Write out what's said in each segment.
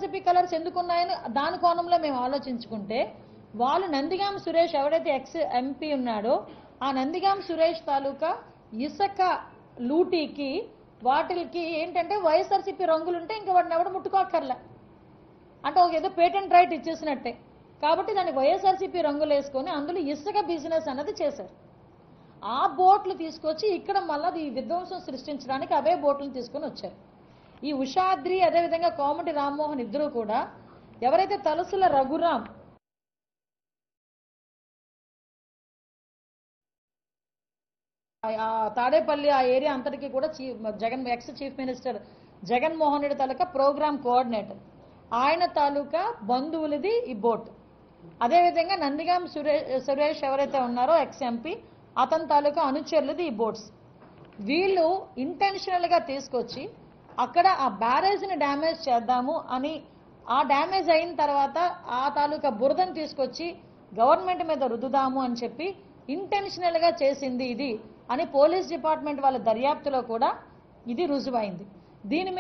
YSRCP colours ఎందుకున్నాయని దాని కోణంలో మేము ఆలోచించుకుంటే వాళ్ళు నందిగాం సురేష్ ఎవరైతే ఎక్స్ ఎంపీ ఉన్నాడో ఆ నందిగాం సురేష్ తాలూకా ఇసుక లూటీకి వాటికి ఏంటంటే వైఎస్ఆర్సీపీ రంగులుంటే ఇంకా వాటిని ఎవడ ముట్టుకోక్కర్లే అంటే ఒక ఏదో పేటెంట్ రైట్ ఇచ్చేసినట్టే కాబట్టి దాన్ని వైఎస్ఆర్సీపీ రంగులు వేసుకొని అందులో ఇసుక బిజినెస్ అన్నది చేశారు ఆ బోట్లు తీసుకొచ్చి ఇక్కడ మళ్ళీ ఈ విధ్వంసం సృష్టించడానికి అవే బోట్లను తీసుకొని వచ్చారు ఈ ఉషాద్రి అదేవిధంగా కోమటి రామ్మోహన్ ఇద్దరు కూడా ఎవరైతే తలసుల రఘురాం తాడేపల్లి ఆ ఏరియా అంతటికీ కూడా ex chief minister Jaganmohan Reddy తాలూకా ప్రోగ్రామ్ కోఆర్డినేటర్ ఆయన తాలూకా బంధువులది ఈ బోట్ అదేవిధంగా నందిగాం సురేష్ ఎవరైతే ఉన్నారో ఎక్స్ ఎంపీ అతని తాలూకా అనుచరులది ఈ బోట్స్ వీళ్ళు ఇంటెన్షనల్గా తీసుకొచ్చి అక్కడ ఆ బ్యారేజ్ని డ్యామేజ్ చేద్దాము అని ఆ డ్యామేజ్ అయిన తర్వాత ఆ తాలూకా బురదను తీసుకొచ్చి గవర్నమెంట్ మీద రుద్దుదాము అని చెప్పి ఇంటెన్షనల్గా చేసింది ఇది అని పోలీస్ డిపార్ట్మెంట్ వాళ్ళ దర్యాప్తులో కూడా ఇది రుజువైంది దీని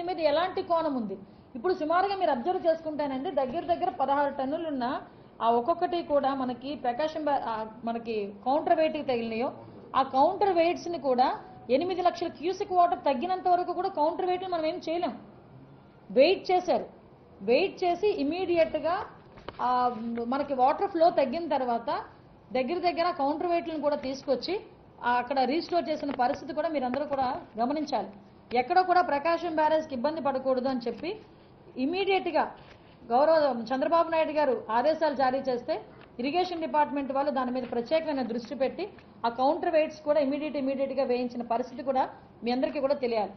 మీద ఎలాంటి కోణం ఉంది ఇప్పుడు సుమారుగా మీరు అబ్జర్వ్ చేసుకుంటానండి దగ్గర 16 టన్నులున్న ఆ ఒక్కొక్కటి కూడా మనకి ప్రకాశం మనకి కౌంటర్ వెయిట్కి తగిలినాయో ఆ కౌంటర్ వెయిట్స్ని కూడా 8 లక్షల క్యూసిక్ వాటర్ తగ్గినంత వరకు కూడా కౌంటర్ వెయిట్లు మనం ఏం చేయలేం వెయిట్ చేశారు వెయిట్ చేసి ఇమీడియట్గా మనకి వాటర్ ఫ్లో తగ్గిన తర్వాత దగ్గర కౌంటర్ వెయిట్లను కూడా తీసుకొచ్చి అక్కడ రీస్టోర్ చేసిన పరిస్థితి కూడా మీరందరూ కూడా గమనించాలి ఎక్కడో కూడా ప్రకాశం బ్యారేజ్కి ఇబ్బంది పడకూడదు అని చెప్పి ఇమీడియట్గా గౌరవ చంద్రబాబు నాయుడు గారు ఆదేశాలు జారీ చేస్తే ఇరిగేషన్ డిపార్ట్మెంట్ వాళ్ళు దాని మీద ప్రత్యేకమైన దృష్టి పెట్టి ఆ కౌంటర్ వెయిట్స్ కూడా ఇమీడియట్గా వేయించిన పరిస్థితి కూడా మీ అందరికీ కూడా తెలియాలి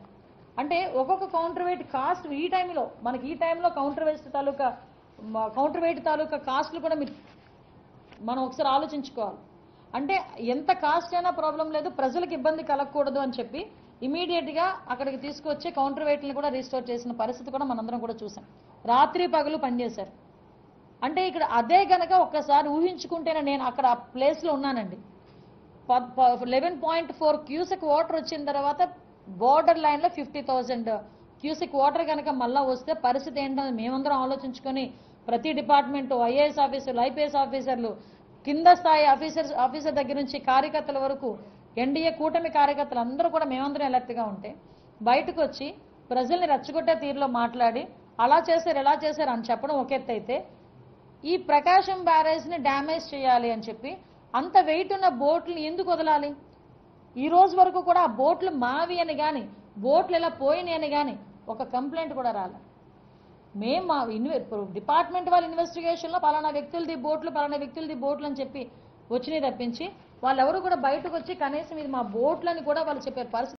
అంటే ఒక్కొక్క కౌంటర్ వెయిట్ కాస్ట్ ఈ టైంలో కౌంటర్ వెయిట్ తాలూకా కాస్ట్లు కూడా మనం ఒకసారి ఆలోచించుకోవాలి అంటే ఎంత కాస్ట్ అయినా ప్రాబ్లం లేదు ప్రజలకు ఇబ్బంది కలగకూడదు అని చెప్పి ఇమీడియట్గా అక్కడికి తీసుకొచ్చి కౌంటర్ వెయిట్లను కూడా రీస్టోర్ చేసిన పరిస్థితి కూడా మనందరం కూడా చూసాం రాత్రి పగలు పనిచేశారు అంటే ఇక్కడ అదే గనక ఒక్కసారి ఊహించుకుంటేనే నేను అక్కడ ఆ ప్లేస్లో ఉన్నానండి 11.4 క్యూసెక్ వాటర్ వచ్చిన తర్వాత బోర్డర్ లైన్లో 50,000 క్యూసెక్ వాటర్ కనుక మళ్ళా వస్తే పరిస్థితి ఏంటని మేమందరం ఆలోచించుకొని ప్రతి డిపార్ట్మెంటు ఐఏఎస్ ఆఫీసర్లు ఐపీఎస్ ఆఫీసర్లు కింద స్థాయి ఆఫీసర్ దగ్గర నుంచి కార్యకర్తల వరకు ఎన్డీఏ కూటమి కార్యకర్తలు అందరూ కూడా మేమందరం ఎలర్ట్గా ఉంటే బయటకు వచ్చి ప్రజల్ని రెచ్చగొట్టే తీరులో మాట్లాడి అలా చేశారు ఎలా చేశారు అని చెప్పడం ఒక ఎత్తు అయితే ఈ ప్రకాశం బ్యారేజ్ని డ్యామేజ్ చేయాలి అని చెప్పి అంత వెయిట్ ఉన్న బోట్లు ఎందుకు వదలాలి ఈ రోజు వరకు కూడా ఆ బోట్లు మావి అని కానీ బోట్లు ఇలా పోయినాయి అని కానీ ఒక కంప్లైంట్ కూడా రాలే మేము మా డిపార్ట్మెంట్ వాళ్ళ ఇన్వెస్టిగేషన్లో పలానా వ్యక్తులది బోట్లు అని చెప్పి వచ్చినాయి తప్పించి వాళ్ళెవరు కూడా బయటకు వచ్చి కనీసం ఇది మా బోట్లని కూడా వాళ్ళు చెప్పే పరిస్థితి